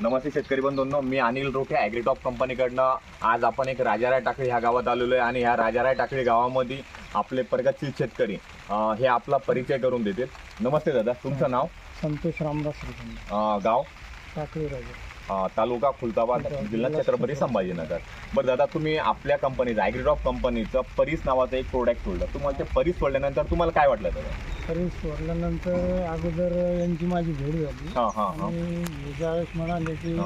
नमस्ते शेतकरी बंधूंनो, मी अनिल रोठे ॲग्रीटॉप कंपनीकडनं आज आपण एक राजाराय टाकळी ह्या गावात आलेलो आहे आणि ह्या राजाराय टाकळी गावामध्ये आपले प्रगतशील शेतकरी हे आपला परिचय करून देतील. नमस्ते दादा, तुमचं नाव? संतोष रामदास श्रीखंड, गाव? टाकळी राजा, तालुका खुलताबाद, जिल्हा छत्रपती संभाजीनगर. बरं दादा, तुम्ही आपल्या कंपनीचं ॲग्रीटॉप कंपनीचं परीस नावाचं एक प्रोडक्ट सोडलं. तुम्हाला ते परीस सोडल्यानंतर तुम्हाला काय वाटलं दादा? तरी सोडल्यानंतर अगोदर यांची माझी भेट झाली आणि हे ज्यावेळेस म्हणाले की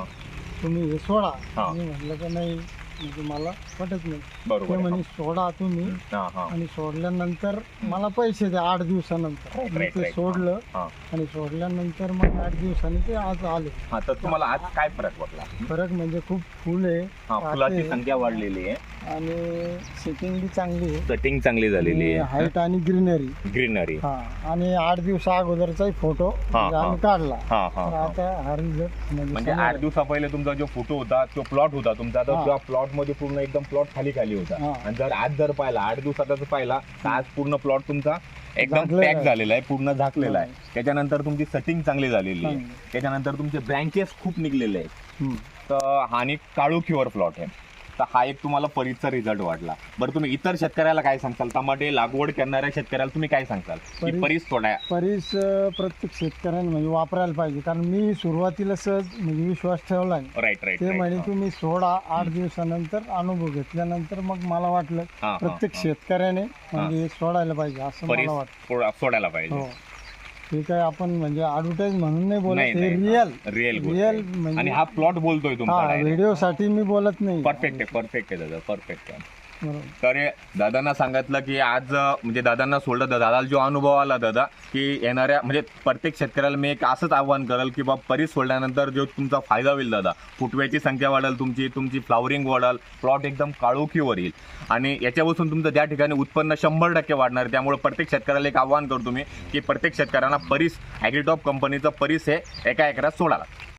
तुम्ही हे सोडा, मी म्हटलं की नाही, म्हणजे मला पटत नाही. ते म्हणे सोडा तुम्ही, आणि सोडल्यानंतर मला पैसे द्या 8 दिवसानंतर. मी ते सोडलं आणि सोडल्यानंतर मग 8 दिवसांनी ते आज आले. तर तुम्हाला आज काय फरक वाटला? फरक म्हणजे खूप फुल आहे, फुलाची संख्या वाढलेली आहे आणि सेटिंग बी चांगली आहे, सेटिंग चांगली झालेली आहे, हाईट आणि ग्रीनरी. आणि 8 दिवसा अगोदरचाही फोटो आम्ही काढला. आता हा रिझल्ट म्हणजे 8 दिवसा पहिले तुमचा जो फोटो होता, तो प्लॉट होता तुमचा, तर त्या प्लॉट मध्ये पूर्ण एकदम प्लॉट खाली होता. आणि जर आज पाहिला 8 दिवसाचा पाहिला तर आज पूर्ण प्लॉट तुमचा एकदम पॅक झालेला आहे, पूर्ण झाकलेला आहे. त्याच्यानंतर तुमची सेटिंग चांगली झालेली आहे, त्याच्यानंतर तुमचे ब्रँचेस खूप निघलेले आहेत. तर हा आणि काळोखीवर प्लॉट आहे. तर हा एक तुम्हाला परीसचा रिझल्ट वाटला. बरं, तुम्ही इतर शेतकऱ्याला काय सांगताल? टमाटे लागवड करणाऱ्या शेतकऱ्याला तुम्ही काय सांगताल की परीस सोडा? परीस प्रत्येक शेतकऱ्याने म्हणजे वापरायला पाहिजे, कारण मी सुरुवातीला सहज म्हणजे विश्वास ठेवला. राईट. ते म्हणे तुम्ही सोडा, 8 दिवसानंतर अनुभव घेतल्यानंतर मग मला वाटलं प्रत्येक शेतकऱ्याने म्हणजे सोडायला पाहिजे असं मला वाटतं. सोडायला पाहिजे. हे काय आपण म्हणजे ॲडव्हर्टाइज म्हणून नाही बोलत, हे रिअल आणि हा प्लॉट बोलतोय तुमचा, व्हिडिओ साठी मी बोलत नाही. परफेक्ट आहे दादा, परफेक्ट आहे. तर दादांना सांगितलं की आज म्हणजे दादांना सोडलं, दादाला जो अनुभव आला दादा की येणाऱ्या म्हणजे प्रत्येक शेतकऱ्याला मी एक असंच आव्हान करेल की बाबा परीस सोडल्यानंतर जो तुमचा फायदा होईल दादा, फुटव्याची संख्या वाढेल, तुमची फ्लावरिंग वाढेल, प्लॉट एकदम काळोखीवर येईल आणि याच्यापासून तुमचं त्या ठिकाणी उत्पन्न 100% वाढणार. त्यामुळे प्रत्येक शेतकऱ्याला एक आव्हान करतो मी की प्रत्येक शेतकऱ्यांना परीस ॲग्रीटॉप कंपनीचं परीस हे एका एकरात सोडायला.